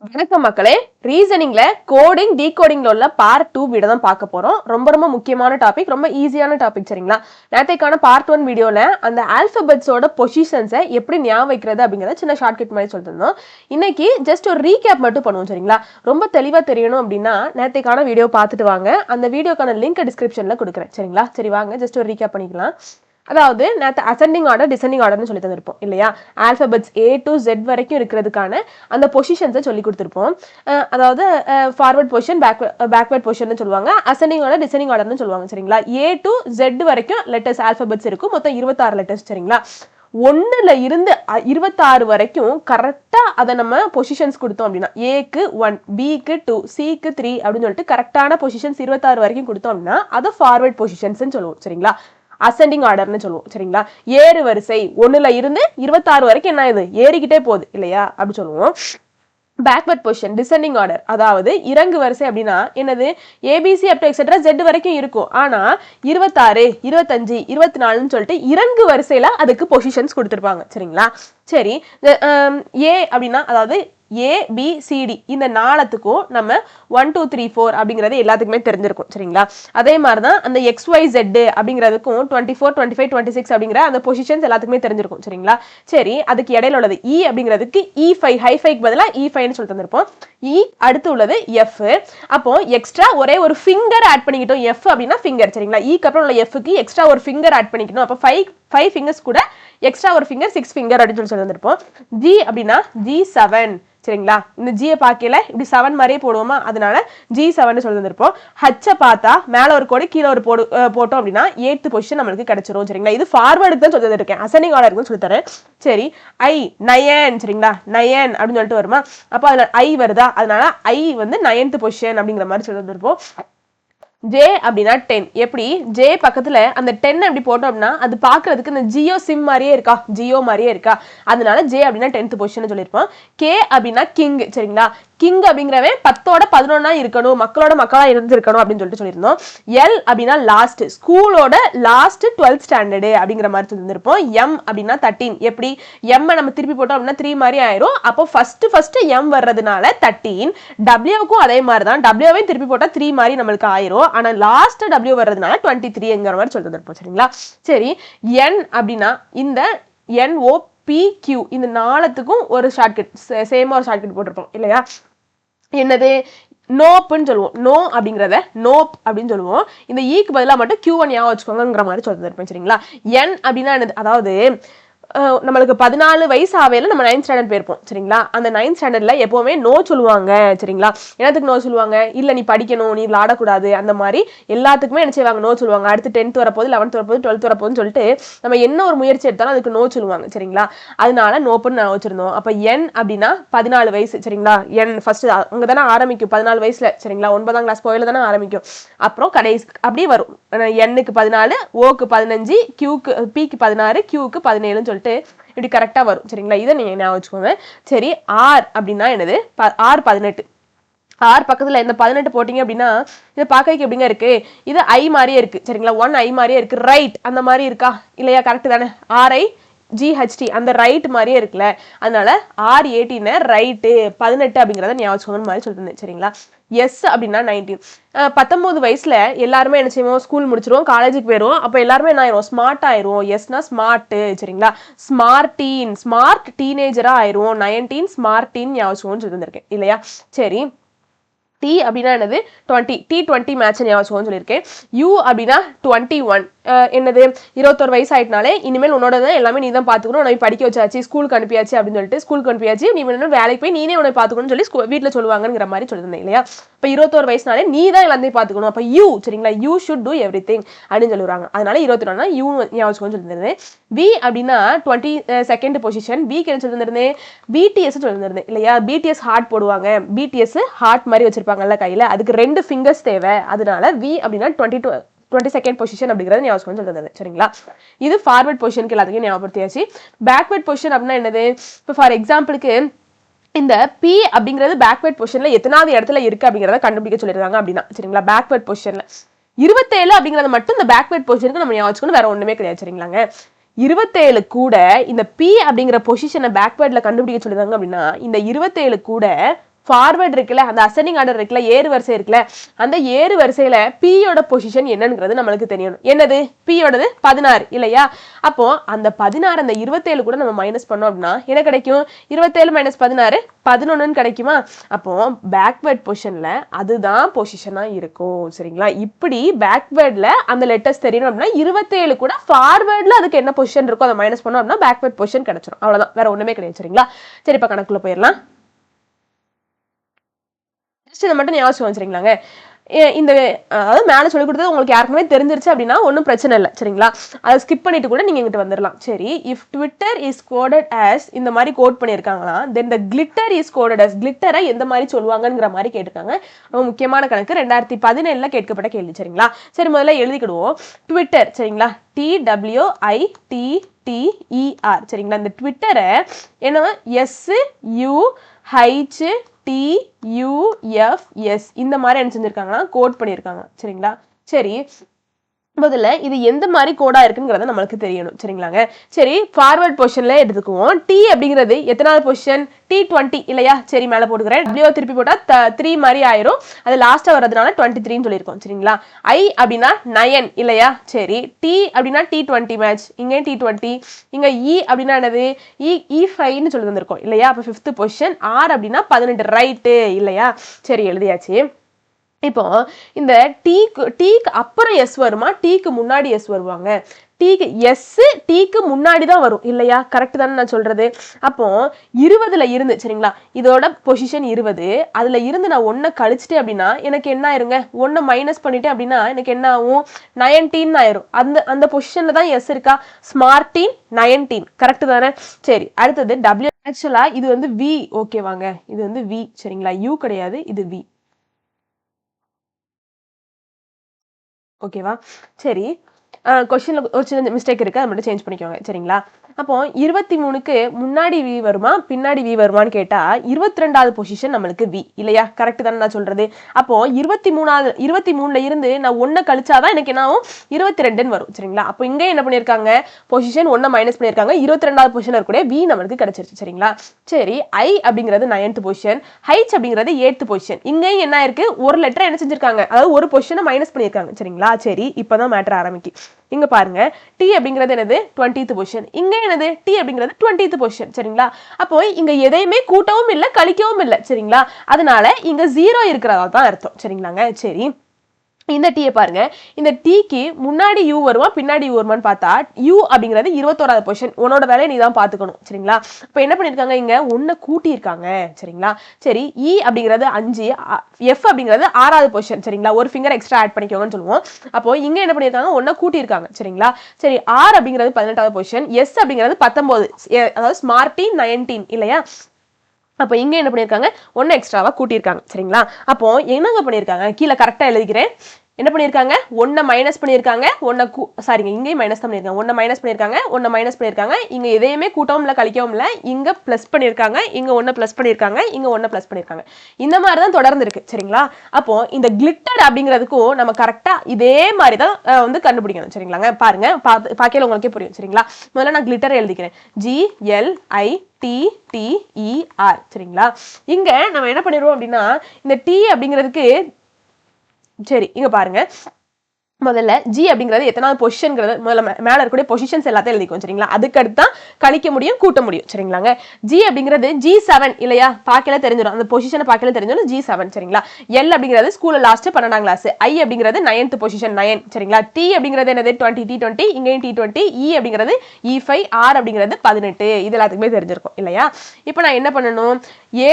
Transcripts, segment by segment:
வணக்கம் மக்களே. ரீசனிங்ல கோடிங் டீகோடிங்ல உள்ள பார்ட் 2 வீடியோ தான் பார்க்க போறோம். ரொம்ப முக்கியமான டாபிக், ரொம்ப ஈஸியான டாபிக். சரிங்களா? நேத்தைக்கான பார்ட் 1 வீடியோல அந்த ஆல்பபெட்ஸோட பொசிஷன்ஸை எப்படி ஞாபகம் வைக்கிறது அப்படிங்கறத சின்ன ஷார்ட்கட் மாதிரி சொல்லிருந்தோம். இன்னைக்கு ஜஸ்ட் ஒரு ரீகேப் மட்டும் பண்ணுவோம். சரிங்களா? ரொம்ப தெளிவா தெரியணும் அப்படின்னா நேத்தைக்கான வீடியோ பார்த்துட்டு வாங்க. அந்த வீடியோக்கான லிங்க் டிஸ்கிரிப்ஷன்ல கொடுக்குறேன். சரிங்களா? சரி வாங்க ஜஸ்ட் ஒரு ரீகேப் பண்ணிக்கலாம். அதாவது நேற்று அசெண்டிங் ஆர்டர் டிசெண்டிங் ஆர்டர்னு சொல்லி தந்திருப்போம் இல்லையா? ஆல்பபெட்ஸ் A to Z வரைக்கும் இருக்கிறதுக்கான அந்த பொசிஷன்ஸை சொல்லி கொடுத்துருப்போம். அதாவது ஃபார்வர்ட் பொசிஷன், பேக்வர்ட் பொசிஷன் சொல்லுவாங்க. அசெண்டிங் ஆர்டர் டிசெண்டிங் ஆர்டர்னு சொல்லுவாங்க. சரிங்களா? A to Z வரைக்கும் லெட்டர்ஸ் ஆல்பபெட்ஸ் இருக்கும். மொத்தம் 26 லெட்டர்ஸ். சரிங்களா? 1ல இருந்து 26 வரைக்கும் கரெக்டா அதை நம்ம பொசிஷன்ஸ் கொடுத்தோம் அப்படின்னா ஏக்கு 1, பிக்கு 2, சிக்கு 3 அப்படின்னு சொல்லிட்டு கரெக்டான பொசிஷன்ஸ் 26 வரைக்கும் கொடுத்தோம் அப்படின்னா அதை ஃபார்வர்ட் பொசிஷன்ஸ் சொல்லுவோம். சரிங்களா? அசெண்டிங் ஆர்டர்னு சொல்லுவோம். சரிங்களா? ஏறு வரிசை 1ல இருந்து 26 வரைக்கும் என்ன இது ஏறிக்கிட்டே போகுது இல்லையா அப்படி சொல்லுவோம். பேக்வர்ட் பொசிஷன் டிசெண்டிங் ஆர்டர், அதாவது இறங்கு வரிசை அப்படின்னா என்னது? ABC up to etcetera Z வரைக்கும் இருக்கும். ஆனா 26, 25, 24ன்னு சொல்லிட்டு இறங்கு வரிசையில அதுக்கு பொசிஷன்ஸ் கொடுத்துருப்பாங்க. சரிங்களா? சரி, ஏ அப்படின்னா அதாவது ABCD இந்த நாளத்துக்கும் நம்ம 1 2 3 4 அப்படிங்கிறது எல்லாத்துக்குமே தெரிஞ்சிருக்கும். சரிங்களா? அதே மாதிரிதான் அந்த XYZ அப்படிங்கிறதுக்கும் 24 25 26 அப்படிங்கிற அந்த பொசிஷன்ஸ் எல்லாத்துக்குமே தெரிஞ்சிருக்கும். சரிங்களா? சரி, அதுக்கு இடையில உள்ளது E அப்படிங்கிறதுக்கு E5 ஹைஃபைக்கு பதிலா E5ன்னு சொல்லி தந்திருப்போம். E அடுத்து உள்ளது F. அப்போ எக்ஸ்ட்ரா ஒரே ஒரு ஃபிங்கர் ஆட் பண்ணிக்கிட்டோம். F அப்படின்னா ஃபிங்கர். சரிங்களா? Eக்கு அப்புறம் உள்ள Fக்கு எக்ஸ்ட்ரா ஒரு ஃபிங்கர் ஆட் பண்ணிக்கணும். அப்போ 5 ஃபிங்கர்ஸ் கூட எக்ஸ்ட்ரா ஒரு ஃபிங்கர் 6 ஃபிங்கர் அப்படின்னு சொல்லி வந்திருப்போம். G அப்படின்னா G7. சரிங்களா? இந்த ஜியை பார்க்கல இப்படி 7 மாதிரியே போடுவோமா, அதனால G7 சொல்லி வந்திருப்போம். ஹச்ச பார்த்தா மேல ஒரு கோடு கீழே ஒரு போட்டோம் அப்படின்னா 8th பொசிஷன் நம்மளுக்கு கிடைச்சிரும். சரிங்களா? இது ஃபார்வர்டுக்கு தான் சொல்லி இருக்கேன், அசெண்டிங் ஆர்டருக்கு சொல்லி தரேன். சரி, I9. சரிங்களா? 9 அப்படின்னு சொல்லிட்டு வருமா, அப்போ அதுல I வருதா, அதனால I வந்து 9th பொசிஷன் அப்படிங்கிற மாதிரி சொல்லி வந்திருப்போம். J அப்படின்னா 10. எப்படி J பக்கத்துல அந்த 10 அப்படி போட்டோம் அப்படின்னா அது பாக்குறதுக்கு இந்த ஜியோ சிம் மாதிரியே இருக்கா, ஜியோ மாதிரியே இருக்கா, அதனால J அப்படின்னா 10th பொசிஷன் சொல்லியிருப்போம். K அப்படின்னா கிங். சரிங்களா? கிங் அப்படிங்கிறவன் 10ஓட 11 இருக்கணும், மக்களோட மக்களா இருந்திருக்கணும் அப்படின்னு சொல்லிட்டு சொல்லியிருந்தோம். L அப்படின்னா லாஸ்ட், ஸ்கூலோட லாஸ்ட் 12th ஸ்டாண்டர்டு அப்படிங்கிற மாதிரி சொல்லியிருப்போம். M அப்படின்னா 13. எப்படி M நம்ம திருப்பி போட்டோம் அப்படின்னா 3 மாதிரி ஆயிரும். அப்போ ஃபர்ஸ்ட் M வர்றதுனால 13. W-க்கும் அதே மாதிரி தான், W-வையும் திருப்பி போட்டா 3 மாதிரி நம்மளுக்கு ஆயிரும். ஆனா லாஸ்ட் W வர்றதுனால 23ங்கிற மாதிரி சொல்லி தந்திருப்போம். சரிங்களா? சரி, N அப்படின்னா இந்த NOPQ இந்த நாளத்துக்கும் ஒரு ஷார்ட்கட், சேமா ஒரு ஷார்ட்கட் போட்டிருப்போம் இல்லையா? என்னது? நோப்னு சொல்லுவோம். நோ அப்படிங்கிறத நோப் அப்படின்னு சொல்லுவோம். இந்த ஈக்கு பதிலாக மட்டும் Q1 ஞாபகம் வச்சுக்கோங்கிற மாதிரி சொல்லி தந்திருப்பேன். சரிங்களா? N அப்படின்னா என்னது? அதாவது நம்மளுக்கு 14 வயசு ஆவையில நம்ம 9th ஸ்டாண்டர்ட் போயிருப்போம். சரிங்களா? அந்த 9th ஸ்டாண்டர்ட்ல எப்பவுமே நோ சொல்லுவாங்க. சரிங்களா? என்னத்துக்கு நோ சொல்லுவாங்க? இல்ல நீ படிக்கணும், நீ விளையாடக்கூடாது, அந்த மாதிரி எல்லாத்துக்குமே என்ன செய்வாங்க? நோ சொல்லுவாங்க. அடுத்து 10th வரப்போது, 11th வரப்போது, 12th வரப்போதுன்னு சொல்லிட்டு நம்ம என்ன ஒரு முயற்சி எடுத்தாலும் அதுக்கு நோ சொல்லுவாங்க. சரிங்களா? அதனால நோப்புன்னு நான் வச்சிருந்தோம். அப்ப N அப்படின்னா 14 வயசு. சரிங்களா? N ஃபர்ஸ்ட் அங்கதானே ஆரம்பிக்கும் 14 வயசுல. சரிங்களா? 9ஆம் கிளாஸ் போயில தானே ஆரம்பிக்கும். அப்புறம் கடைசி அப்படியே வரும். N-க்கு 14, O-க்கு 15, Q-க்கு P-க்கு 16, Q-க்கு 17 சொல்லிட்டு இப்படி கரெக்டா வரும். சரிங்களா? இதை நீங்க ஞாபகம் வச்சுக்கோங்க. சரி, R அப்படின்னா என்னது? R 18. R பக்கத்துல இந்த 18 போட்டீங்க அப்படின்னா இதை பார்க்கறதுக்கு எப்படிங்க இருக்கு? இது I மாதிரியே இருக்கு. சரிங்களா? 1 I மாதிரியே இருக்கு. ரைட் அந்த மாதிரி இருக்கா இல்லையா? கரெக்ட் தானே? RIGHT அந்த ரைட் மாதிரியே இருக்குல்ல, அதனால R18 ரைட்டு 18 அப்படிங்கிறத ஞாபகம் வச்சுக்கோங்க மாதிரி சொல்லிருந்தேன். சரிங்களா? S அப்படின்னா 19. 19 வயசுல எல்லாருமே என்ன செய்வோம்? ஸ்கூல் முடிச்சிருவோம், காலேஜுக்கு போயிடுவோம். அப்போ எல்லாருமே என்ன ஆயிரும்? ஸ்மார்ட் ஆயிரும். எஸ்னா ஸ்மார்ட். சரிங்களா? ஸ்மார்டீன், ஸ்மார்ட் டீனேஜரா ஆயிரும். 19 ஸ்மார்டீன் ஞாபகம் சொல்லியிருந்திருக்கேன் இல்லையா? சரி, T அப்படின்னா என்னது? 20. T20 மேட்ச் ஞாபகம் சொல்லியிருக்கேன். U அப்படின்னா 21. என்னது? 21 வயசு ஆயிட்டனாலே இனிமேல் உன்னோட எல்லாமே நீ தான் பாத்துக்கணும், உன்னை படிக்க வச்சாச்சு, ஸ்கூலுக்கு அனுப்பியாச்சு அப்படின்னு சொல்லிட்டு ஸ்கூலுக்கு அனுப்பியாச்சு, நீ வேணும் வேலைக்கு போய் நீனே உன்னை பாத்துக்கணும்னு சொல்லி வீட்டுல சொல்லுவாங்கிற மாதிரி சொல்லியிருந்தேன் இல்லையா? இப்ப 21 வயசுனாலே நீ தான் எல்லாத்தையும் பாத்துக்கணும். அப்ப U. சரிங்களா? யூ ஷுட் டூ எவ்ரிதிங் அப்படின்னு சொல்லுவாங்க. அதனால 21 U ஞாபகம் சொல்லியிருந்தேன். V அப்படின்னா 22nd பொசிஷன். Vக்கு என்ன சொல்லியிருந்தேன்? BTS சொல்லியிருந்தேன் இல்லையா? BTS ஹார்ட் போடுவாங்க. BTS ஹார்ட் மாதிரி வச்சிருப்பாங்கல்ல கையில, அதுக்கு 2 ஃபிங்கர்ஸ் தேவை. அதனால V அப்படின்னா 22nd பொசிஷன் அப்படிங்கிறது ஞாபகம் சொல்லியிருந்தது. சரிங்களா? இது ஃபார்வர்ட் பொசிஷனுக்கு எல்லாத்துக்கும் ஞாபகப்படுத்தியாச்சு. பேக்வர்ட் பொசிஷன் அப்படின்னா என்னது? இப்போ ஃபார் எக்ஸாம்பிளுக்கு இந்த P அப்படிங்கிறது பேக்வர்ட் பொசிஷன்ல எத்தனாவது இடத்துல இருக்கு அப்படிங்கிறத கண்டுபிடிக்க சொல்லிருக்காங்க அப்படின்னா, சரிங்களா? பேக்வர்ட் பொசிஷன்ல 27 அப்படிங்கிறது மட்டும் இந்த பேக்வர்ட் பொசிஷனுக்கு நம்ம ஞாபகம் வச்சுக்கணும், வேற ஒண்ணுமே கிடையாது. சரிங்களாங்க? 27 கூட இந்த P அப்படிங்கிற பொசிஷனை பேக்வர்ட்ல கண்டுபிடிக்க சொல்லிருக்காங்க அப்படின்னா இந்த 27 கூட ஃபார்வர்ட் இருக்குல்ல, அந்த அசெண்டிங் ஆர்டர் இருக்குல்ல, ஏறு வரிசை இருக்குல்ல, அந்த ஏறு வரிசையில பியோட பொசிஷன் என்னங்கிறது நம்மளுக்கு தெரியணும். என்னது? பியோடது 16 இல்லையா? அப்போ அந்த 16 அந்த 27 கூட நம்ம மைனஸ் பண்ணோம் அப்படின்னா என்ன கிடைக்கும்? 27 மைனஸ் 16 11 கிடைக்குமா? அப்போ பேக்வேர்ட் பொசிஷன்ல அதுதான் பொசிஷனா இருக்கும். சரிங்களா? இப்படி பேக்வேர்ட்ல அந்த லெட்டர்ஸ் தெரியணும் அப்படின்னா 27 கூட ஃபார்வர்ட்ல அதுக்கு என்ன பொசிஷன் இருக்கோ அதை மைனஸ் பண்ணோம் அப்படின்னா பேக்வேர்ட் பொசிஷன் கிடைச்சிடும். அவ்வளவுதான், வேற ஒண்ணுமே கிடையாது. சரிங்களா? சரி, இப்ப கணக்குல போயிடலாம். இதை மட்டும் ஞாபகம் வச்சுருங்களாங்க. இந்த அதாவது மேலே சொல்லி கொடுத்தது உங்களுக்கு யாருக்குமே தெரிஞ்சிருச்சு அப்படின்னா ஒன்றும் பிரச்சனை இல்லை. சரிங்களா? அதை ஸ்கிப் பண்ணிட்டு கூட நீங்கள் இங்கிட்ட வந்துடலாம். சரி, if Twitter is coded as இந்த மாதிரி கோட் பண்ணியிருக்காங்களா, தென் த கிளிட்டர் இஸ் கோடட் ஆஸ் கிளிட்டரை எந்த மாதிரி சொல்லுவாங்கங்கிற மாதிரி கேட்டிருக்காங்க. ரொம்ப முக்கியமான கணக்கு, 2017 கேட்கப்பட்ட கேள்வி. சரிங்களா? சரி, முதல்ல எழுதிக்கிடுவோம். ட்விட்டர், சரிங்களா, TWITTER. சரிங்களா? இந்த ட்விட்டரை என்ன SUHTUFS இந்த மாதிரி என்ன செஞ்சிருக்காங்கன்னா கோட் பண்ணியிருக்காங்க. சரிங்களா? சரி, முதல்ல இது எந்த மாதிரி கோடா இருக்குங்கிறத நம்மளுக்கு தெரியணும். சரிங்களாங்க? சரி, ஃபார்வர்ட் பொசிஷன்ல எடுத்துக்குவோம். டி அப்படிங்கிறது எத்தனாவது பொசிஷன்? T20 இல்லையா? சரி, மேல போட்டுக்கிறேன். W திருப்பி போட்டா 3 மாதிரி ஆயிரும். அது லாஸ்டா வர்றதுனால 23 சொல்லியிருக்கோம். சரிங்களா? I அப்படின்னா 9 இல்லையா? சரி, T அப்படின்னா T20 மேட்ச், இங்கே T20, இங்க E அப்படின்னா என்னது? E5ன்னு சொல்லி வந்திருக்கோம் இல்லையா? அப்ப 5th பொசிஷன். R அப்படின்னா 18 ரைட்டு இல்லையா? சரி, எழுதியாச்சு. இப்போ இந்த டீக்கு அப்புறம் எஸ் வருமா, டீக்கு முன்னாடி எஸ் வருவாங்க? டீக்கு முன்னாடி தான் வரும் இல்லையா? கரெக்ட் தானே நான் சொல்றது? அப்போ 20ல இருந்து, சரிங்களா, இதோட பொசிஷன் 20, அதுல இருந்து நான் 1 கழிச்சிட்டேன் அப்படின்னா எனக்கு என்ன ஆயிருங்க? 1 மைனஸ் பண்ணிட்டேன் அப்படின்னா எனக்கு என்ன ஆகும்? 19 ஆயிரும். அந்த பொசிஷன்ல தான் எஸ் இருக்கா? ஸ்மார்ட் 19 கரெக்ட் தானே? சரி, அடுத்தது W. ஆக்சுவலா இது வந்து V. ஓகேவாங்க, இது வந்து V. சரிங்களா? U கிடையாது, இது V. ஓகேவா? சரி, கொஸ்டின்ல ஒரு சின்ன மிஸ்டேக் இருக்கு, அதை மட்டும் சேஞ்ச் பண்ணிக்கோங்க. சரிங்களா? அப்போ 23க்கு முன்னாடி வி வருமா பின்னாடி வி வருமான்னு கேட்டா 22வது பொசிஷன் நம்மளுக்கு வி இல்லையா? கரெக்ட் தானே நான் சொல்றது? அப்போ 23ல இருந்து நான் 1 கழிச்சாதான் எனக்கு என்ன ஆகும்? 22ன்னு வரும். சரிங்களா? அப்போ இங்க என்ன பண்ணிருக்காங்க? பொசிஷன் 1 மைனஸ் பண்ணிருக்காங்க. 22வது பொசிஷன் இருக்கக்கூடிய வி நம்மளுக்கு கிடைச்சிருச்சு. சரிங்களா? சரி, I அப்படிங்கிறது 9th பொசிஷன், H அப்படிங்கிறது 8th பொசிஷன். இங்கேயும் என்ன இருக்கு? ஒரு லெட்டர் என்ன செஞ்சிருக்காங்க? அதாவது ஒரு பொசிஷனை மைனஸ் பண்ணிருக்காங்க. சரிங்களா? சரி, இப்பதான் மேட்டர் ஆரம்பிக்கு. இங்க பாருங்க, T அப்படிங்கிறது என்னது? 20th position. இங்க என்னது? T அப்படிங்கிறது 20th பொசிஷன். சரிங்களா? அப்போ இங்க எதையுமே கூட்டவும் இல்லை கழிக்கவும் இல்லை. சரிங்களா? அதனால இங்க 0 இருக்கிறதா தான் அர்த்தம். சரிங்களாங்க? சரி, இந்த டீயை பாருங்க. இந்த டீக்கு முன்னாடி யூ வருமா பின்னாடி யூ வருமான்னு பார்த்தா யூ அப்படிங்கிறது 21வது பொசிஷன். உன்னோட வேலையை நீ தான் பார்த்துக்கணும். சரிங்களா? இப்போ என்ன பண்ணியிருக்காங்க? இங்க 1 கூட்டியிருக்காங்க. சரிங்களா? சரி, இ அப்படிங்கிறது 5, எஃப் அப்படிங்கிறது 6வது பொசிஷன். சரிங்களா? ஒரு ஃபிங்கர் எக்ஸ்ட்ரா ஆட் பண்ணிக்கோங்கன்னு சொல்லுவோம். அப்போ இங்க என்ன பண்ணியிருக்காங்க? 1 கூட்டியிருக்காங்க. சரிங்களா? சரி, ஆர் அப்படிங்கிறது 18வது பொசிஷன், எஸ் அப்படிங்கிறது 19, அதாவது ஸ்மார்ட் 19 இல்லையா? அப்போ இங்க என்ன பண்ணியிருக்காங்க? 1 எக்ஸ்ட்ராவா கூட்டியிருக்காங்க. சரிங்களா? அப்போ என்னங்க பண்ணியிருக்காங்க? கீழே கரெக்டா எழுதிக்கிறேன். என்ன பண்ணியிருக்காங்க? 1 மைனஸ் பண்ணியிருக்காங்க. சாரிங்க, இங்கேயும் மைனஸ் தான் பண்ணியிருக்காங்க. 1 மைனஸ் பண்ணியிருக்காங்க, 1 மைனஸ் பண்ணியிருக்காங்க. இங்க எதையுமே கூட்டவும் இல்லை கழிக்கவும் இல்லை. இங்க பிளஸ் பண்ணியிருக்காங்க, இங்க 1 பிளஸ் பண்ணியிருக்காங்க, இங்க 1 பிளஸ் பண்ணியிருக்காங்க. இந்த மாதிரி தான் தொடர்ந்து இருக்கு. சரிங்களா? அப்போ இந்த கிளிட்டர் அப்படிங்கிறதுக்கும் நம்ம கரெக்டா இதே மாதிரி தான் வந்து கண்டுபிடிக்கணும். சரிங்களாங்க? பாருங்க, பார்க்கல உங்களுக்கே புரியும். சரிங்களா? முதல்ல நான் கிளிட்டர் எழுதிக்கிறேன். GLITTER. சரிங்களா? இங்க நம்ம என்ன பண்ணிடுவோம் அப்படின்னா இந்த T அப்படிங்கிறதுக்கு, சரி, இங்க பாருங்க, முதல்ல G அப்படிங்கிறது எத்தனாவது பொசிஷன்ங்கிறது முதல்ல மேல இருக்கக்கூடிய பொசிஷன்ஸ் எல்லாத்தையும் எழுதிக்கும். சரிங்களா? அதுக்கு அடுத்து தான் கழிக்க முடியும் கூட்ட முடியும். சரிங்களாங்க? G அப்படிங்கிறது G7 இல்லையா? பார்க்கல தெரிஞ்சிடும், அந்த பொசிஷனை பார்க்கல தெரிஞ்சிடும். G7. சரிங்களா? L அப்படிங்கிறது ஸ்கூல்ல லாஸ்ட் 12ஆம் கிளாஸ். I அப்படிங்கிறது 9th பொசிஷன் 9. சரிங்களா? T அப்படிங்கிறது என்னது? 20, இங்கேயும் T20. E அப்படிங்கிறது E5, R அப்படிங்கிறது 18. இது எல்லாத்துக்குமே தெரிஞ்சிருக்கும் இல்லையா? இப்போ நான் என்ன பண்ணணும்?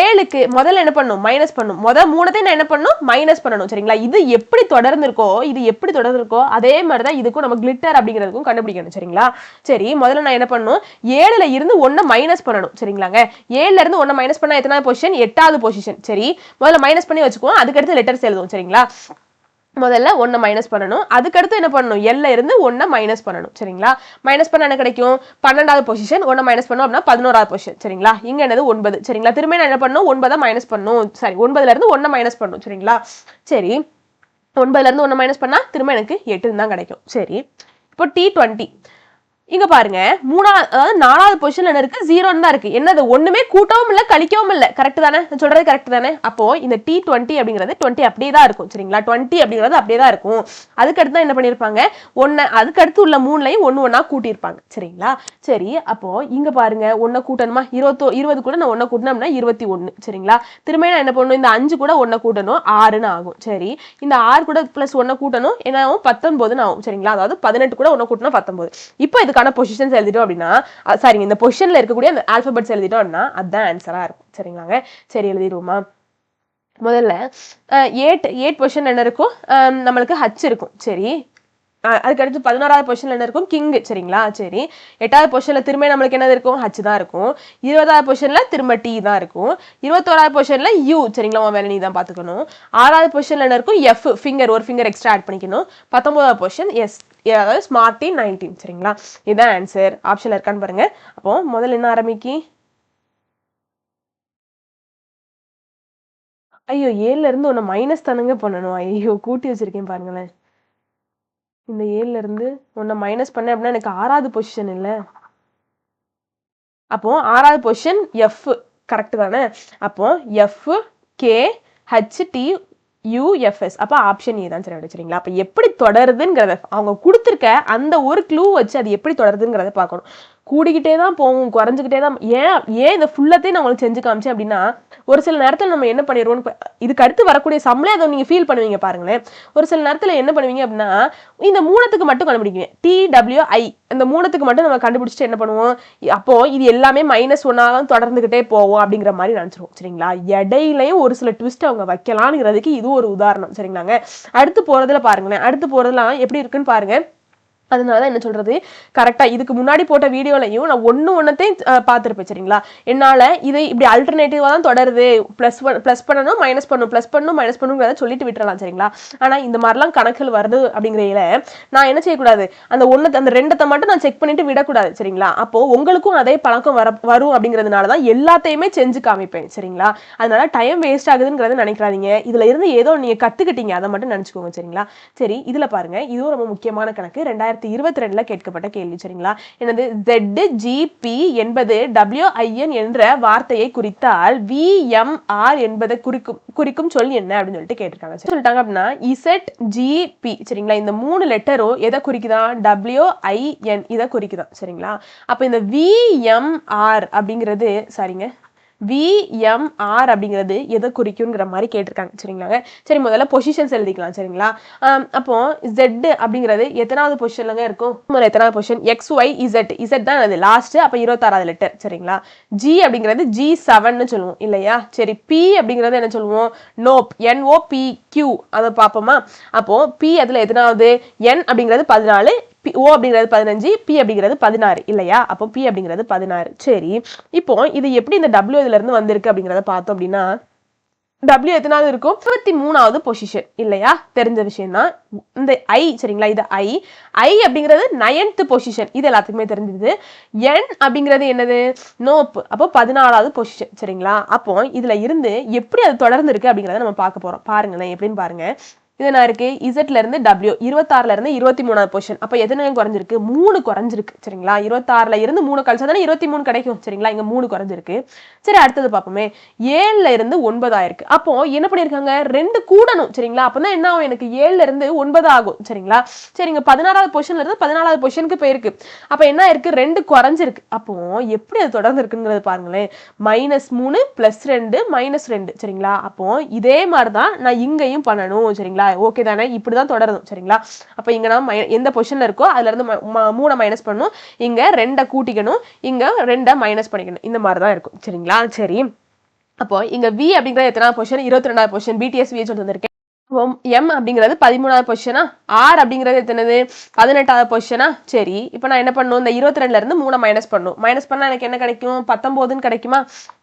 7க்கு முதல்ல என்ன பண்ணணும்? மைனஸ் பண்ணணும். முதல் 3 நான் என்ன பண்ணணும்? மைனஸ் பண்ணணும். சரிங்களா? இது எப்படி தொடர்ந்து இருக்கோ அதே மாதிரி தான் இதுக்கும் நம்ம கிளிட்டர் அப்படிங்கிறதுக்கும் கண்டுபிடிக்கணும். சரிங்களா? சரி, முதல்ல நான் என்ன பண்ணணும்? 7ல இருந்து 1 மைனஸ் பண்ணணும். சரிங்களாங்க? 7ல இருந்து 1 மைனஸ் பண்ணா எத்தனாவது பொசிஷன்? 8வது பொசிஷன். சரி, முதல்ல மைனஸ் பண்ணி வச்சுக்குவோம். அதுக்கு அடுத்து லெட்டர்ஸ் எழுதுவோம். சரிங்களா? முதல்ல 1 மைனஸ் பண்ணணும். அதுக்கடுத்து என்ன பண்ணணும்? L இருந்து 1 மைனஸ் பண்ணணும். சரிங்களா? மைனஸ் பண்ண என்ன கிடைக்கும்? 12வது பொசிஷன். 1 மைனஸ் பண்ணோம் அப்படின்னா 11வது பொசிஷன். சரிங்களா? இங்க என்னது? 9. சரிங்களா? திரும்ப நான் என்ன பண்ணணும்? 9 மைனஸ் பண்ணணும். சரி, 9ல இருந்து 1 மைனஸ் பண்ணணும். சரிங்களா? சரி, 9ல இருந்து 1 மைனஸ் பண்ணா திரும்ப எனக்கு 8 தான் கிடைக்கும். சரி, இப்போ T20. இங்க பாருங்க அதாவது 4வது பொசிஷன்ல என்ன இருக்கு 0 தான் இருக்கு. என்னது ஒண்ணுமே கூட்டவும் இல்ல கழிக்கவும் இல்ல. கரெக்ட் தானே? நான் சொல்றது கரெக்ட் தானே? அப்போ இந்த T20 அப்படிங்கிறது 20 அப்படியே தான் இருக்கும் சரிங்களா? 20 அப்படிங்கிறது அப்படியே தான் இருக்கும். அதுக்கு அடுத்து தான் என்ன பண்ணிருப்பாங்க? அதுக்கு அடுத்து உள்ள 3லையும் ஒண்ணா கூட்டியிருப்பாங்க சரிங்களா? சரி அப்போ இங்க பாருங்க 1 கூட்டணுமா? 20 கூட நான் 1 கூட்டணும்னா 21 சரிங்களா? திரும்ப நான் என்ன பண்ணணும்? இந்த 5 கூட 1 கூட்டணும் 6ன்னு ஆகும். சரி இந்த 6 கூட பிளஸ் 1 கூட்டணும் என்ன ஆகும்? 19ன்னு ஆகும் சரிங்களா? அதாவது 18 கூட 1 கூட்டணும் 19. இப்போ இதுக்கான பொசிஷன்ஸ் எழுதிட்டோம் அப்படின்னா சாரி இந்த பொசிஷன்ல இருக்கக்கூடிய அந்த ஆல்பபெட்ஸ் எழுதிட்டோம் அப்படின்னா அதுதான் ஆன்சரா இருக்கும் சரிங்களாங்க. சரி எழுதிடுவோமா? முதல்ல 8 பொசிஷன் என்ன இருக்கும்? நம்மளுக்கு ஹச் இருக்கும். சரி அதுக்கு அடுத்து 11வது பொசிஷன்ல என்ன இருக்கும்? கிங் சரிங்களா? சரி 8வது பொசிஷன்ல திரும்ப நம்மளுக்கு என்னது இருக்கும்? ஹச் தான் இருக்கும். 20வது பொசிஷன்ல திரும்ப டி தான் இருக்கும். 21வது பொசிஷன்ல யூ சரிங்களா? உன் வேலை நீ தான் பாத்துக்கணும். 6வது பொசிஷன்ல என்ன இருக்கும்? எஃப் ஒரு ஃபிங்கர் எக்ஸ்ட்ரா ஆட் பண்ணிக்கணும். 19வது பொசிஷன் எஸ் அதாவது ஸ்மார்ட் 19 சரிங்களா? இதுதான் ஆன்சர். ஆப்ஷன்ல இருக்கான்னு பாருங்க. அப்போ முதல்ல என்ன ஆரம்பிக்கி? ஐயோ 7ல இருந்து ஒன்னு மைனஸ் தானுங்க பண்ணணும். ஐயோ கூட்டி வச்சிருக்கேன் பாருங்களேன். இந்த 7ல இருந்து ஒன்னு மைனஸ் பண்ணேன் அப்படின்னா எனக்கு 6வது பொசிஷன் இல்ல. அப்போ 6வது பொசிஷன் எஃப் கரெக்ட் தானே? அப்போ F K H T UFS அப்போ ஆப்ஷன் ஏ தான் சரி சரிங்களா? அப்போ எப்படி தொடருதுங்கிறத அவங்க கொடுத்துருக்க அந்த ஒரு க்ளூ வச்சு அது எப்படி தொடருதுங்கிறத பார்க்கணும். கூடிக்கிட்டே தான் போகும் குறைஞ்சிக்கிட்டே தான் ஏன் இந்த ஃபுல்லத்தையும் நான் உங்களுக்கு செஞ்சு காமிச்சேன் அப்படின்னா ஒரு சில நேரத்தில் நம்ம என்ன பண்ணிடுவோம் இதுக்கு அடுத்து வரக்கூடிய சம்ளே அதை நீங்கள் ஃபீல் பண்ணுவீங்க பாருங்களேன். ஒரு சில நேரத்தில் என்ன பண்ணுவீங்க அப்படின்னா இந்த 3த்துக்கு மட்டும் கண்டுபிடிக்குவேன் TWI இந்த 3த்துக்கு மட்டும் நம்ம கண்டுபிடிச்சிட்டு என்ன பண்ணுவோம் அப்போ இது எல்லாமே -1 தான் தொடர்ந்துகிட்டே போவோம் அப்படிங்கிற மாதிரி நினைச்சிருவோம் சரிங்களா? இடையிலையும் ஒரு சில ட்விஸ்ட் அவங்க வைக்கலாம்ங்கிறதுக்கு இது ஒரு உதாரணம் சரிங்களாங்க. அடுத்து போறதுல பாருங்களேன். அடுத்து போறதுலாம் எப்படி இருக்குன்னு பாருங்க. அதனால என்ன சொல்றது கரெக்டா இதுக்கு முன்னாடி போட்ட வீடியோலையும் நான் ஒன்னத்தையும் பார்த்துருப்பேன் சரிங்களா? என்னால இதை இப்படி அல்டர்னேட்டிவா தான் தொடருது பிளஸ் பண்ணணும் மைனஸ் பண்ணணும் பிளஸ் பண்ணணும் மைனஸ் பண்ணணுங்கிறத சொல்லிட்டு விட்டுறலாம் சரிங்களா? ஆனா இந்த மாதிரிலாம் கணக்குகள் வருது அப்படிங்கிறதுல நான் என்ன செய்யக்கூடாது அந்த அந்த 2 மட்டும் நான் செக் பண்ணிட்டு விடக்கூடாது சரிங்களா? அப்போ உங்களுக்கும் அதே பழக்கம் வரும் அப்படிங்கிறதுனாலதான் எல்லாத்தையுமே செஞ்சு காமிப்பேன் சரிங்களா? அதனால டைம் வேஸ்ட் ஆகுதுங்கிறத நினைக்கிறாதீங்க. இதுல இருந்து ஏதோ நீங்க கத்துக்கிட்டீங்க அதை மட்டும் நினைச்சுக்கோங்க சரிங்களா? சரி இதுல பாருங்க இதுவும் ரொம்ப முக்கியமான கணக்கு 2022ல கேட்கப்பட்ட கேள்வி சரிங்களா? என்னது ZGP என்பது WIN என்ற வார்த்தையை குறித்தால் VMR என்பதை குறிக்கும் சொல் என்ன அப்படின்னு சொல்லிட்டு கேட்டிருக்காங்க. சொல்லிட்டாங்க அப்படின்னா ZGP சரிங்களா? இந்த 3 லெட்டரும் எதை குறிக்குதான்? WIN இதை குறிக்குதான் சரிங்களா? அப்ப இந்த VMR அப்படிங்கிறது சாரிங்க VMR அப்படிங்கிறது எதை குறிக்கும்ங்கிற மாதிரி கேட்டிருக்காங்க சரிங்களாங்க. சரி முதல்ல பொசிஷன்ஸ் எழுதிக்கலாம் சரிங்களா? அப்போ Z அப்படிங்கிறது எத்தனாவது பொசிஷன்லங்க இருக்கும்? எத்தனாவது பொசிஷன்? XYZ தான் அது லாஸ்ட் அப்ப 26வது லெட்டர் சரிங்களா? G அப்படிங்கிறது G7ன்னு சொல்லுவோம் இல்லையா? சரி P அப்படிங்கிறது என்ன சொல்லுவோம்? நோப் NOPQ அதை பார்ப்போமா? அப்போ P அதுல எத்தனாவது? N அப்படிங்கிறது 14 O அப்படிங்கிறது 15 P அப்படிங்கிறது 16 இல்லையா? அப்போ P அப்படிங்கிறது 16. சரி இப்போ இது எப்படி இந்த W இதுல இருந்து வந்திருக்கு அப்படிங்கறத பார்த்தோம் அப்படின்னா W எத்தனாவது இருக்கும்? 23வது பொசிஷன் இல்லையா? தெரிஞ்ச விஷயம் தான். இந்த I சரிங்களா? இது I அப்படிங்கிறது 9th பொசிஷன் இது எல்லாத்துக்குமே தெரிஞ்சது. N அப்படிங்கிறது என்னது? நோப் அப்போ 14வது பொசிஷன் சரிங்களா? அப்போ இதுல இருந்து எப்படி அது தொடர்ந்து இருக்கு அப்படிங்கறத நம்ம பார்க்க போறோம். பாருங்களேன் எப்படின்னு பாருங்க. இது என்ன இருக்கு? இசட்ல இருந்து W 26ல இருந்து 23வது பொசிஷன் அப்ப எத்தனை குறைஞ்சிருக்கு? 3 குறைஞ்சிருக்கு சரிங்களா? 26ல இருந்து 3 கழிச்சாதானே 23 கிடைக்கும் சரிங்களா? இங்க 3 குறைஞ்சிருக்கு. சரி அடுத்தது பார்ப்போமே 7ல இருந்து 9 ஆயிருக்கு. அப்போ என்ன பண்ணிருக்காங்க? 2 கூடணும் சரிங்களா? அப்பதான் என்ன ஆகும்? எனக்கு 7ல இருந்து 9 ஆகும் சரிங்களா? சரிங்க 16வது பொசிஷன்ல இருந்து 14வது பொசிஷனுக்கு போயிருக்கு. அப்ப என்ன ஆயிருக்கு? 2 குறைஞ்சிருக்கு. அப்போ எப்படி அது தொடர்ந்து இருக்குங்கிறது பாருங்களேன். -3 +2 -2 சரிங்களா? அப்போ இதே மாதிரிதான் நான் இங்கேயும் பண்ணணும் சரிங்களா? ஓகே தானே? இப்படிதான் தொடரும் சரிங்களா? அப்ப இங்க நம்ம எந்த பொசிஷன்ல இருக்கோ அதுல இருந்து 3 மைனஸ் பண்ணணும் இங்க 2 கூட்டிக்கணும் இங்க 2 மைனஸ் பண்ணிக்கணும் இந்த மாதிரி தான் இருக்கும் சரிங்களா? சரி அப்போ இங்க V அப்படிங்கிறது எத்தனாவது பொசிஷன்? 22வது பொசிஷன் BTS V சொல்லிட்டு வந்திருக்கேன். M அப்படிங்கிறது 13வது பொசிஷனா? R அப்படிங்கிறது எத்தனது? 18வது பொசிஷனா? சரி இப்போ நான் என்ன பண்ணணும்? இந்த 22ல இருந்து 3 மைனஸ் பண்ணணும். மைனஸ் பண்ணா எனக்கு என்ன கிடைக்கும்? 19ன்னு கிடைக்குமா?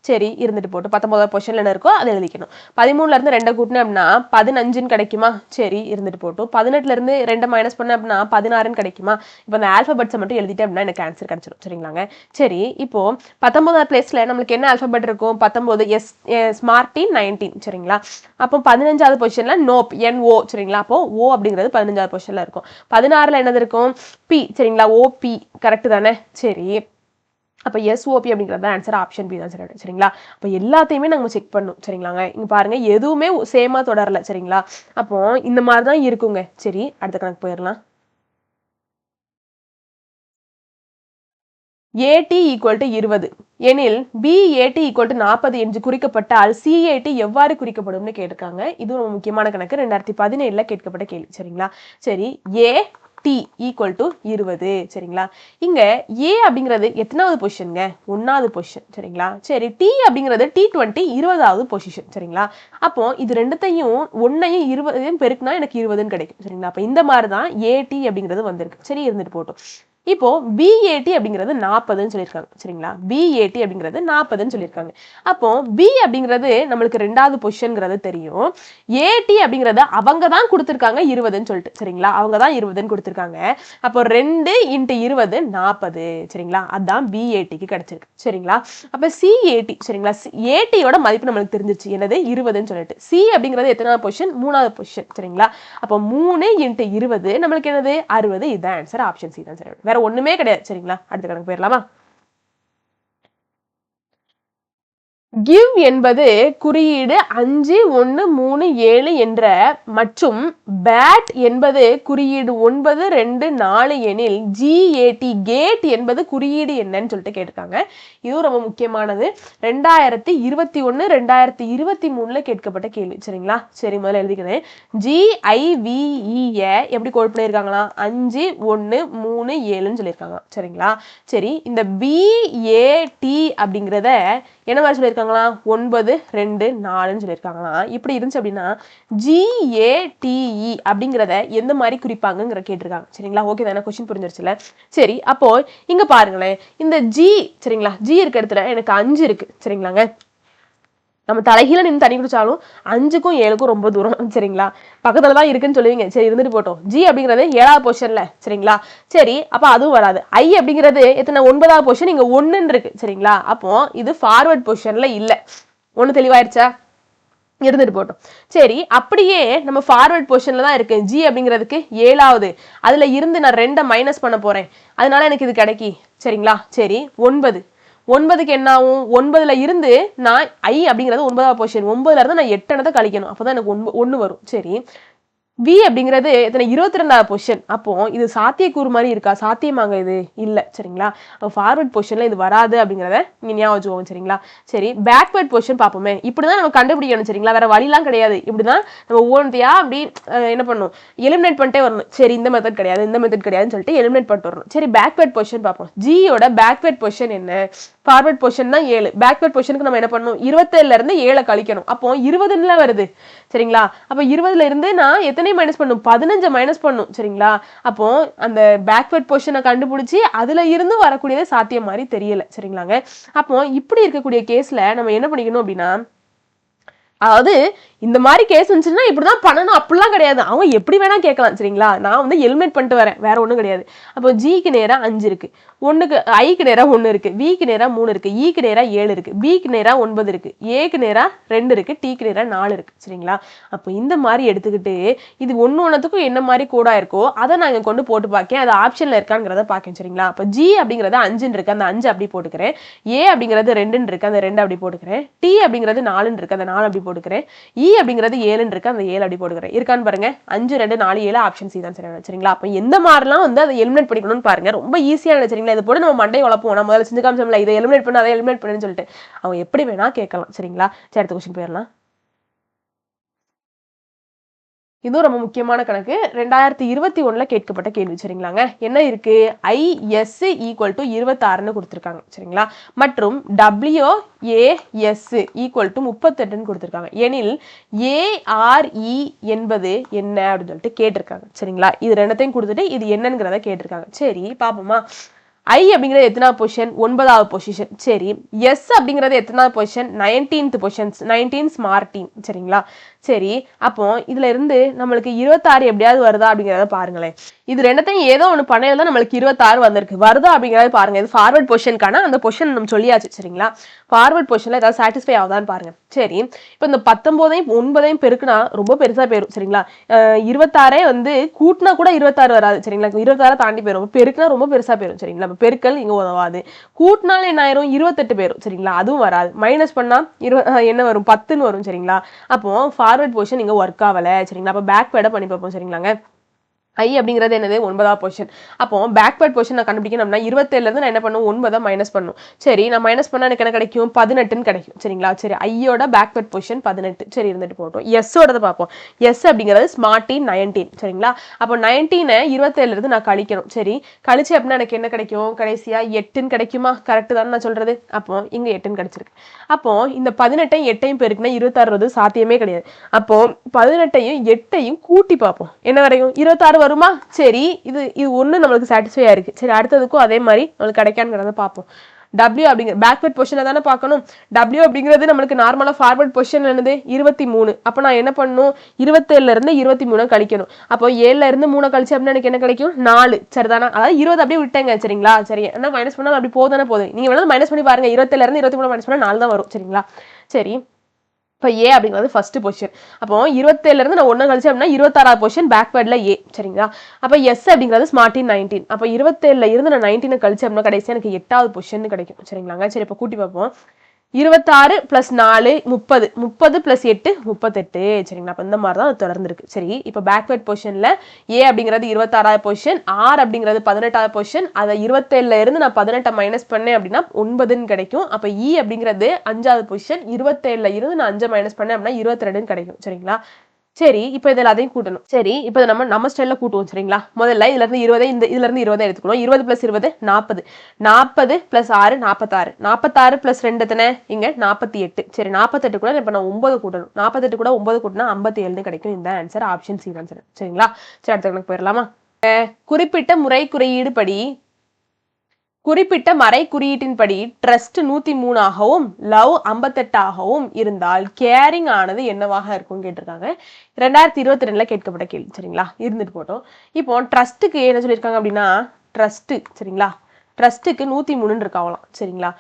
சரி இருந்துட்டு போட்டு 19வது பொசிஷன்ல என்ன இருக்கோ அதை எழுதிக்கணும். 13ல இருந்து 2 கூட்டினேன் அப்படின்னா 15ன்னு கிடைக்குமா? சரி இருந்துட்டு போட்டும். 18ல இருந்து 2 மைனஸ் பண்ண அப்படின்னா 16ன்னு கிடைக்குமா? இப்போ அந்த ஆல்பபெட்ஸை மட்டும் எழுதிட்டேன் அப்படின்னா எனக்கு ஆன்சர் கிடைச்சிடும். சரிங்களாங்க. சரி இப்போ 19வது பிளேஸ்ல நம்மளுக்கு என்ன ஆல்பபெட் இருக்கும்? 19 ஸ்மார்டி 19 சரிங்களா. அப்போ 15வது பொசிஷன்ல நோப் NO சரிங்களா. அப்போ O அப்படிங்கிறது 15வது பொசிஷன்ல இருக்கும். 16ல என்னது இருக்கும்? P சரிங்களா. OP கரெக்ட் தானே? சரி அப்போ SOP அப்படிங்கிறது ஆன்சர் ஆப்ஷன் பி தான் சரி. சரிங்களா. அப்போ எல்லாத்தையுமே நம்ம செக் பண்ணும். சரிங்களாங்க. இங்க பாருங்க எதுவுமே சேமா தொடரல. சரிங்களா. அப்போ இந்த மாதிரி தான் இருக்குங்க. சரி அடுத்த கணக்கு போயிடலாம். AT = 20 எனில் BAT = 40 என்று குறிக்கப்பட்டால் CAT எவ்வாறு குறிக்கப்படும்னு கேட்டிருக்காங்க. இது ஒரு முக்கியமான கணக்கு. 2017ல கேட்கப்பட்ட கேள்வி. சரிங்களா. சரி T = 20 சரிங்களா. இங்க A அப்படிங்கிறது எத்தனாவது பொசிஷன்ங்க? 1வது பொசிஷன் சரிங்களா. சரி T அப்படிங்கிறது T20 20வது பொசிஷன் சரிங்களா. அப்போ இது ரெண்டுத்தையும் 1ஐயும் 20ஐயும் பெருக்குனா எனக்கு 20ன்னு கிடைக்கும். சரிங்களா. அப்ப இந்த மாதிரி தான் AT அப்படிங்கிறது வந்திருக்கு. சரி இருந்துட்டு போட்டும். இப்போ BAT அப்படிங்கிறது 40ன்னு சொல்லியிருக்காங்க. சரிங்களா. BAT அப்படிங்கிறது 40ன்னு சொல்லியிருக்காங்க. அப்போ B அப்படிங்கிறது நம்மளுக்கு 2வது பொசிஷன்ங்கிறது தெரியும். AT அப்படிங்கிறது அவங்க தான் கொடுத்திருக்காங்க 20ன்னு சொல்லிட்டு. சரிங்களா. அவங்க தான் 20ன்னு கொடுத்திருக்காங்க. அப்போ 2 × 20 40 சரிங்களா. அதான் BATக்கு கிடைச்சிருக்கு. சரிங்களா. அப்ப CAT சரிங்களா. ATயோட மதிப்பு நம்மளுக்கு தெரிஞ்சிருச்சு. என்னது 20ன்னு சொல்லிட்டு. C அப்படிங்கிறது எத்தனாவது பொசிஷன்? 3வது பொசிஷன் சரிங்களா. அப்போ 3 × 20 நம்மளுக்கு என்னது 60. இதான் ஆன்சர் ஆப்ஷன் சி தான் சரி. வேற ஒண்ணுமே கிடையாது. சரிங்களா. அடுத்த கணக்கு போயிடலாமா? கிவ் என்பது குறியீடு 5137 என்ற மற்றும் பேட் என்பது குறியீடு 924 எனில் GAT கேட் என்பது குறியீடு என்னன்னு சொல்லிட்டு கேட்டிருக்காங்க. இதுவும் ரொம்ப முக்கியமானது. 2021 2023ல கேட்கப்பட்ட கேள்வி. சரிங்களா. சரி முதல்ல எழுதிக்கிறேன். GIVE எப்படி கோட் பண்ணியிருக்காங்களா? 5137ன்னு சொல்லியிருக்காங்க. சரிங்களா. சரி இந்த BAT அப்படிங்கிறத என்ன மாதிரி சொல்லியிருக்காங்களா? 924ன்னு சொல்லியிருக்காங்களா. இப்படி இருந்துச்சு அப்படின்னா GATE அப்படிங்கிறத எந்த மாதிரி குறிப்பாங்கங்கிற கேட்டிருக்காங்க. சரிங்களா. ஓகே தானே? கொஸ்டின் புரிஞ்சிருச்சுல. சரி அப்போ இங்க பாருங்களேன். இந்த G சரிங்களா. G இருக்க இடத்துல எனக்கு 5 இருக்கு. சரிங்களாங்க. நம்ம தலைகீழ நின்று தண்ணி குடிச்சாலும் 5க்கும் 7க்கும் ரொம்ப தூரம். சரிங்களா. பக்கத்துல தான் இருக்குன்னு சொல்லுவீங்க. சரி இருந்துட்டு போட்டோம். G அப்படிங்கிறது 7வது பொசிஷன்ல. சரிங்களா. சரி அப்ப அதுவும் வராது. I அப்படிங்கிறது எத்தனை 9வது பொசிஷன் இங்க 1ன்னு இருக்கு. சரிங்களா. அப்போ இது ஃபார்வர்ட் பொசிஷன்ல இல்ல. ஒண்ணு தெளிவாயிருச்சா? இருந்துட்டு போட்டோம். சரி அப்படியே நம்ம ஃபார்வர்ட் பொசிஷன்ல தான் இருக்கு. G அப்படிங்கிறதுக்கு 7வது. அதுல இருந்து நான் 2 மைனஸ் பண்ண போறேன். அதனால எனக்கு இது கிடைக்கி. சரிங்களா. சரி 9 9க்கு என்ன ஆகும்? 9ல இருந்து நான் I அப்படிங்கிறது 9வது பொசிஷன். 9ல இருந்து நான் 8 கழிக்கணும். அப்பதான் எனக்கு 1 வரும். சரி V அப்படிங்கிறது எத்தனை 22வது பொசிஷன். அப்போ இது சாத்தியக்கூறு மாதிரி இருக்கா? சாத்தியமாங்க இது இல்ல. சரிங்களா. ஃபார்வர்ட் பொசிஷன்ல இது வராது அப்படிங்கறத நீங்க ஞாபகம் வச்சுக்கோங்க. சரிங்களா. சரி பேக்வர்ட் பொசிஷன் பாப்போமே. இப்படிதான் நம்ம கண்டுபிடிக்கணும். சரிங்களா. வேற வழிலாம் கிடையாது. இப்படிதான் நம்ம ஒவ்வொன்றையா அப்படி என்ன பண்ணணும்? எலிமினேட் பண்ணிட்டே வரணும். சரி இந்த மெத்தட் கிடையாது, இந்த மெத்தட் கிடையாதுன்னு சொல்லிட்டு எலிமினேட் பண்ணிட்டு வரணும். சரி பேக்வர்ட் பொசிஷன் பாப்போம். Gயோட பேக்வர்ட் பொசிஷன் என்ன? ஃபார்வர்ட் பொசிஷன் தான் 7. பேக்வர்ட் பொசிஷனுக்கு நம்ம என்ன பண்ணணும்? 27ல இருந்து 7 கழிக்கணும். அப்போ 20ன்னு வருது. சரிங்களா. அப்ப 20ல இருந்து நான் எத்தனை மைனஸ் பண்ணும்? 15 மைனஸ் பண்ணும். சரிங்களா. அப்போ அந்த பேக்வர்ட் பொசிஷனை கண்டுபிடிச்சி அதுல இருந்து வரக்கூடியது சாத்தியம் மாதிரி தெரியல. சரிங்களாங்க. அப்போ இப்படி இருக்கக்கூடிய கேஸ்ல நம்ம என்ன பண்ணிக்கணும் அப்படின்னா, அதாவது இந்த மாதிரி கேஸ் இருந்துச்சுன்னா இப்படிதான் பண்ணணும் அப்படிலாம் கிடையாது. அவங்க எப்படி வேணா கேட்கலாம். சரிங்களா. நான் வந்து எலிமினேட் பண்ணிட்டு வரேன். வேற ஒண்ணும் கிடையாது. அப்போ Gக்கு நேரா 5 இருக்கு. Iக்கு நேரா 1 இருக்கு. Vக்கு நேரா 3 இருக்கு. Eக்கு நேரா 7 இருக்கு. Bக்கு நேரா 9 இருக்கு. Aக்கு நேரா 2 இருக்கு. Tக்கு நேரா 4 இருக்கு. சரிங்களா. அப்போ இந்த மாதிரி எடுத்துக்கிட்டு இது ஒண்ணுத்துக்கும் என்ன மாதிரி கோடா இருக்கோ அதை நான் இங்க கொண்டு போட்டு பார்க்கேன். அது ஆப்ஷன்ல இருக்காங்கிறத பார்க்கேன். சரிங்களா. அப்போ G அப்படிங்கிறது 5ன்னு இருக்கு. அந்த 5 அப்படி போட்டுக்கிறேன். A அப்படிங்கிறது 2ன்னு இருக்கு. அந்த 2 அப்படி போட்டுக்கிறேன். T அப்படிங்கிறது 4ன்னு இருக்கு. அந்த 4 அப்படி போட்டுக்கிறேன். E அப்படிங்கிறது 7ன்னு இருக்கு. அந்த 7 அப்படி போட்டுக்கிறேன். இருக்கான்னு பாருங்க. 5 2 4 7 ஆப்ஷன் சி தான் சரிங்களா. அப்ப எந்த மாதிரிலாம் வந்து அதை எலிமினேட் பண்ணிக்கணும்னு பாருங்க. ரொம்ப ஈஸியான சரிங்களா. இது போட்டு நம்ம மண்டை உழப்போம். நான் முதல்ல செஞ்சு காமிச்சோம்ல இதை எலிமினேட் பண்ணு அதை எலிமினேட் பண்ணுன்னு சொல்லிட்டு அவங்க எப்படி வேணா கேட்கலாம். சரிங்களா. சரி அடுத்த கொஸ்டின் போயிடலாம். இதுவும் ரொம்ப முக்கியமான கணக்கு. 2021ல கேட்கப்பட்ட கேள்வி. சரிங்களாங்க. என்ன இருக்கு? IS = 26ன்னு கொடுத்திருக்காங்க. சரிங்களா. மற்றும் WAS = 38ன்னு கொடுத்திருக்காங்க. எனில் ARE என்பது என்ன அப்படின்னு சொல்லிட்டு கேட்டிருக்காங்க. சரிங்களா. இது ரெண்டத்தையும் கொடுத்துட்டு இது என்னங்கிறத கேட்டிருக்காங்க. சரி பாப்போமா. ஐ அப்படிங்கிறது எத்தனாவது பொசிஷன்? 9வது பொசிஷன். சரி, எஸ் அப்படிங்கிறது எத்தனாவது position? 19th position, 19 smart team. சரிங்களா? சரி, அப்போ இதுல இருந்து நம்மளுக்கு 26 எப்படியாவது வருதா அப்படிங்கிறத பாருங்களேன். இது ரெண்டத்தையும் ஏதோ ஒன்று பண்ணையில தான் நம்மளுக்கு 26 வந்திருக்கு. வருதா அப்படிங்கிறத பாருங்க. இது ஃபார்வர்ட் பொசிஷனுக்கான அந்த பொசிஷன் நம்ம சொல்லியாச்சு. சரிங்களா? ஃபார்வர்ட் பொசிஷன்ல ஏதாவது சாட்டிஸ்ஃபை ஆகுதான்னு பாருங்க. சரி, இப்போ இந்த 19ஐயும் 9ஐயும் பெருக்குனா ரொம்ப பெருசா போயிடும். சரிங்களா? 26 வந்து கூட்டினா கூட 26 வராது. சரிங்களா? 26 தாண்டி போயிடும். பெருக்குனா ரொம்ப பெருசா போயிடும். சரிங்களா? பெருக்கல் இங்க உதவாது. கூட்டினாலும் என்ன ஆயிரும்? 28 போயிடும். சரிங்களா? அதுவும் வராது. மைனஸ் பண்ணா என்ன வரும்? 10ன்னு வரும். சரிங்களா? அப்போ ஃபார்வர்ட் பொசிஷன் இங்க ஒர்க் ஆகல. சரிங்களா? அப்ப பேக்வேர்டா பண்ணி பார்ப்போம். சரிங்களாங்க? ஐ அப்படிங்கிறது என்னது? 9வது பொசிஷன். அப்போ பேக்வேர்ட் பொசிஷன் நான் கண்டுபிடிக்கணும்னா 27ல இருந்து நான் என்ன பண்ணும்? 9 மைனஸ் பண்ணும். சரி, நான் மைனஸ் பண்ணா எனக்கு என்ன கிடைக்கும்? 18ன்னு கிடைக்கும். சரிங்களா? சரி, ஐயோட பேக்வேர்ட் பொசிஷன் 18. சரி, இருந்துட்டு போட்டோம். எஸ்ஸோட பார்ப்போம். எஸ் அப்படிங்கிறது ஸ்மார்ட் டீம் 19. சரிங்களா? அப்போ 19 27ல இருந்து நான் கழிக்கணும். சரி, கழிச்சு அப்படின்னா எனக்கு என்ன கிடைக்கும்? கடைசியா 8ன்னு கிடைக்குமா? கரெக்ட் தானே நான் சொல்றது? அப்போ இங்க 8ன்னு கிடைச்சிருக்கு. அப்போ இந்த 18ஐயும் 8ஐயும் பெருக்குனா 26 சாத்தியமே கிடையாது. அப்போ 18ஐயும் 8ஐயும் கூட்டி பார்ப்போம். என்ன வரையும்? 26 வருமா? சரி, இது ஒண்ணு நம்மளுக்கு சாட்டிஸ்ஃபையா இருக்கு. சரி, அடுத்ததுக்கும் அதே மாதிரி நம்மளுக்கு கிடைக்காங்கிறத பார்ப்போம். W அப்படிங்கிற பேக்வர்ட் பொசிஷனை தானே பார்க்கணும். W அப்படிங்கிறது நம்மளுக்கு நார்மலா ஃபார்வர்ட் பொசிஷன் என்னது? 23. அப்போ நான் என்ன பண்ணணும்? 27ல இருந்து 23 கழிக்கணும். அப்போ 7ல இருந்து 3 கழிச்சு அப்படின்னா எனக்கு என்ன கிடைக்கும்? 4. சரிதானா? அதாவது 20 அப்படியே விட்டேங்க. சரிங்களா? சரி, என்ன மைனஸ் பண்ணாலும் அப்படி போதானே போகுது. நீங்க வேணாலும் மைனஸ் பண்ணி பாருங்க. 27ல இருந்து 23 மைனஸ் பண்ணா 4 தான் வரும். சரிங்களா? சரி, இப்போ ஏ அப்படிங்கிறது ஃபர்ஸ்ட் பொசிஷன். அப்போ 27ல இருந்து நான் 1 கழிச்சு அப்படின்னா 26வது பொசிஷன் பேக்வேர்ட்ல ஏ. சரிங்களா? அப்போ எஸ் அப்படிங்கிறது ஸ்மார்ட் டீம் 19. அப்போ 27ல இருந்து நான் 19 கழிச்சு அப்படின்னா கடைசியா எனக்கு 8வது பொசிஷன் கிடைக்கும். சரிங்களாங்க? சரி, இப்போ கூட்டி பார்ப்போம். 26 + 4 30. 30 + 8 38. சரிங்களா? அப்போ இந்த மாதிரி தான் அது தொடர்ந்து இருக்கு. சரி, இப்போ பேக்வேர்ட் பொசிஷன்ல ஏ அப்படிங்கிறது 26வது பொசிஷன், ஆர் அப்படிங்கிறது 18வது பொசிஷன். அதை 27ல இருந்து நான் 18 மைனஸ் பண்ணேன் அப்படின்னா 9ன்னு கிடைக்கும். அப்போ இ அப்படிங்கிறது 5வது பொசிஷன். 27ல இருந்து நான் 5 மைனஸ் பண்ணேன் அப்படின்னா 22ன்னு கிடைக்கும். சரிங்களா? சரி, இப்போ இதில் அதையும் கூட்டணும். சரி, இப்போ நம்ம ஸ்டைலில் கூட்டுவோம். சரிங்களா? முதல்ல இதுல இருந்து 20, இதுல இருந்து 20 எடுத்துக்கணும். 20 + 20 40. 40 + 6 46. 46 + 2 எத்தனை? இங்க 48. சரி, 48 கூட இப்போ நான் 9 கூட்டணும். 48 கூட 9 கூட்டினா 57 கிடைக்கும். இந்த ஆன்சர் ஆப்ஷன் சி ஆன்சர். சரிங்களா? சரி, அடுத்த கணக்கு போயிடலாமா? குறிப்பிட்ட முறை குறியீடு படி குறிப்பிட்ட மறை குறியீட்டின்படி ட்ரஸ்ட் 103 ஆகவும் லவ் 58 ஆகவும் இருந்தால் கேரிங் ஆனது என்னவாக இருக்கும் கேட்டிருக்காங்க. 2022ல கேட்கப்பட்ட கேள்வி. சரிங்களா? இருந்துட்டு போட்டோம். இப்போ ட்ரஸ்ட்டுக்கு என்ன சொல்லியிருக்காங்க அப்படின்னா, ட்ரஸ்ட் சரிங்களா, ட்ரஸ்ட்டுக்கு 103 இருக்காங்களாம். சரிங்களா?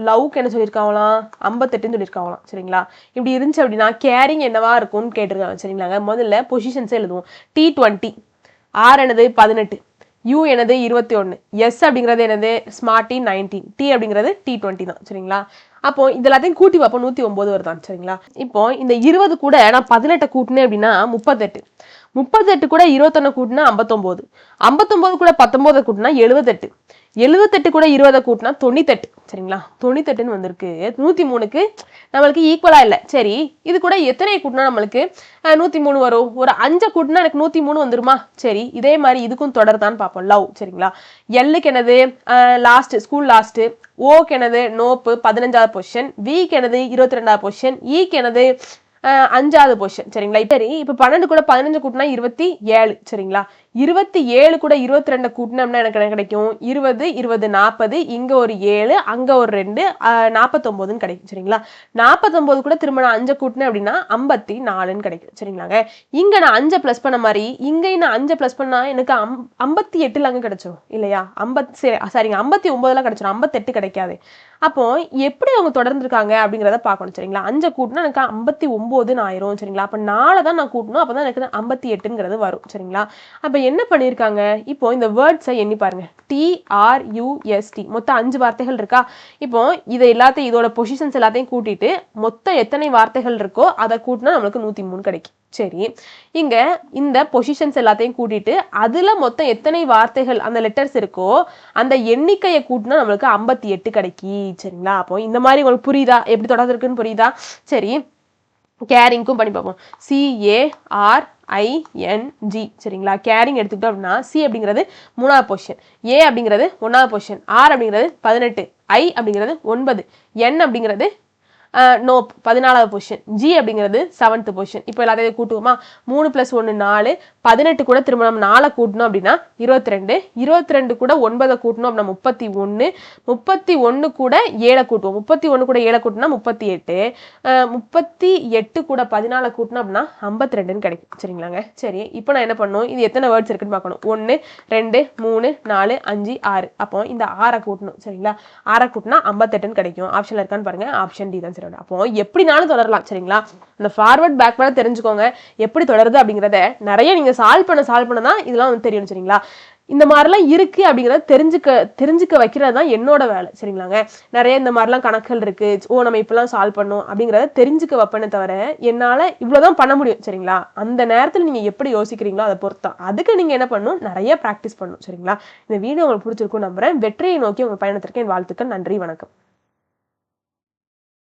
லவ்க்கு என்ன சொல்லியிருக்காங்களாம்? 58ன்னு சொல்லியிருக்காங்களாம். சரிங்களா? இப்படி இருந்துச்சு அப்படின்னா கேரிங் என்னவா இருக்கும்னு கேட்டிருக்காங்க. சரிங்களாங்க? முதல்ல பொசிஷன்ஸே எழுதுவோம். T20, ஆர் என்னது? 18, யூ என்னது? 21, எஸ் அப்படிங்கிறது என்னது? ஸ்மார்ட் டீம் 19, டி அப்படிங்கிறது T20 தான். சரிங்களா? அப்போ இது எல்லாத்தையும் கூட்டி பார்ப்போம். 109 வருதான். சரிங்களா? இப்போ இந்த 20 கூட நான் 18 கூட்டினேன் அப்படின்னா 38. 38 கூட 21 கூட்டினா 59. 59 கூட 19 கூட்டினா 78. 78 கூட 20 கூட்டினா 98. சரிங்களா? 98ன்னு வந்திருக்கு. 103க்கு நம்மளுக்கு ஈக்குவலா இல்லை. சரி, இது கூட எத்தனை கூட்டினா நம்மளுக்கு 103 வரும்? ஒரு 5 கூட்டினா எனக்கு 103 வந்துருமா? சரி, இதே மாதிரி இதுக்கும் தொடர்தான்னு பார்ப்போம். லவ். சரிங்களா? எல்லுக்கு என்னது? Last, school last. ஓக்கு என்னது? நோப்பு 15வது பொசிஷன். விக்கு என்னது? 22வது பொசிஷன். ஈக்கு என்னது? 5வது பொசிஷன். சரிங்களா? சரி, இப்போ 12 கூட 15 கூட்டினா 27. சரிங்களா? 27 கூட 22 கூட்டினோம்னா எனக்கு என்ன கிடைக்கும்? 20 20 40. இங்க ஒரு 7, அங்க ஒரு 2, 49ன்னு கிடைக்கும். சரிங்களா? 49 கூட திரும்ப நான் 5 கூட்டினேன் அப்படின்னா 54ன்னு கிடைக்கும். சரிங்களாங்க? இங்க நான் 5 பிளஸ் பண்ண மாதிரி இங்கேயும் நான் 5 பிளஸ் பண்ணா எனக்கு 58 அங்க கிடைச்சிடும் இல்லையா? 59 கிடைச்சிடும். 58 கிடைக்காது. அப்போ எப்படி அவங்க தொடர்ந்துருக்காங்க அப்படிங்கிறத பார்க்கணும். சரிங்களா? 5 கூட்டினா எனக்கு 59ன்னு ஆயிரும். சரிங்களா? அப்ப 4 தான் நான் கூட்டணும். அப்பதான் எனக்கு 58ங்கிறது வரும். சரிங்களா? அப்ப என்ன பண்ணிருக்காங்க? இப்போ இந்த வேர்ட்ஸை எண்ணி பாருங்க. TRUST மொத்தம் 5 வார்த்தைகள் இருக்கா? இப்போ இதை எல்லாத்தையும் இதோட பொசிஷன்ஸ் எல்லாத்தையும் கூட்டிட்டு மொத்தம் எத்தனை வார்த்தைகள் இருக்கோ அதை கூட்டினா நம்மளுக்கு 103 கிடைக்கும். சரி, இங்க இந்த பொசிஷன்ஸ் எல்லாத்தையும் கூட்டிட்டு அதுல மொத்தம் எத்தனை வார்த்தைகள் அந்த லெட்டர்ஸ் இருக்கோ அந்த எண்ணிக்கையை கூட்டினா நம்மளுக்கு 58 கிடைக்கி. சரிங்களா? அப்போ இந்த மாதிரி உங்களுக்கு புரியுதா? எப்படி தொடர்ந்து இருக்குன்னு புரியுதா? சரி, கேரிங்க்கும் பண்ணி பார்ப்போம். CARING. சரிங்களா? கேரிங் எடுத்துக்கிட்டோம் அப்படின்னா சி அப்படிங்கிறது 3வது பொசிஷன், ஏ அப்படிங்கிறது 1வது பொசிஷன், ஆர் அப்படிங்கிறது 18, ஐ அப்படிங்கிறது 9, என் அப்படிங்கிறது நோ 14வது பொசிஷன். ஜி அப்படிங்கிறது 7th பொசிஷன். இப்போ எல்லாத்தையும் கூட்டுவோமா? 3 + 1 4, 18 கூட திரும்ப நம்ம 4 கூட்டணும் அப்படின்னா 22, 22 கூட 9 கூட்டணும் அப்படின்னா 31, 31 கூட 7 கூட்டுவோம். 31 கூட 7 கூட்டினா 38, 38 கூட 14 கூட்டணும் அப்படின்னா 52ன்னு கிடைக்கும். சரிங்களாங்க? சரி, இப்போ நான் என்ன பண்ணணும்? இது எத்தனை வேர்ட்ஸ் இருக்குன்னு பார்க்கணும். 1 2 3 4 5 6. அப்போ இந்த 6 கூட்டணும். சரிங்களா? 6 கூட்டினா 58ன்னு கிடைக்கும். ஆப்ஷன்ல இருக்கான்னு பாருங்க. ஆப்ஷன் டி தான் சரி. அப்போ எப்படினாலும் தொடரலாம். சரிங்களா? இந்த ஃபார்வர்ட் பேக்வேர்ட் தெரிஞ்சுக்கோங்க. எப்படி தொடருது அப்படிங்கிறத நிறைய நீங்க சால்வ் பண்ண தான் இதெல்லாம் வந்து தெரியும். சரிங்களா? இந்த மாதிரிலாம் இருக்கு அப்படிங்கிறத தெரிஞ்சுக்க வைக்கிறது தான் என்னோட வேலை. சரிங்களாங்க? நிறைய இந்த மாதிரிலாம் கணக்குகள் இருக்கு, நம்ம இப்பெல்லாம் சால்வ் பண்ணோம் அப்படிங்கிறத தெரிஞ்சுக்க வைப்பேனே தவிர என்னால இவ்வளவுதான் பண்ண முடியும். சரிங்களா? அந்த நேரத்தில் நீங்க எப்படி யோசிக்கிறீங்களோ அதை பொறுத்தான். அதுக்கு நீங்க என்ன பண்ணணும்? நிறைய பிராக்டிஸ் பண்ணணும். சரிங்களா? இந்த வீடியோ உங்களுக்கு பிடிச்சிருக்கும் நம்புறேன். வெற்றியை நோக்கி உங்க பயணத்திற்கு என் வாழ்த்துக்கள். நன்றி, வணக்கம்.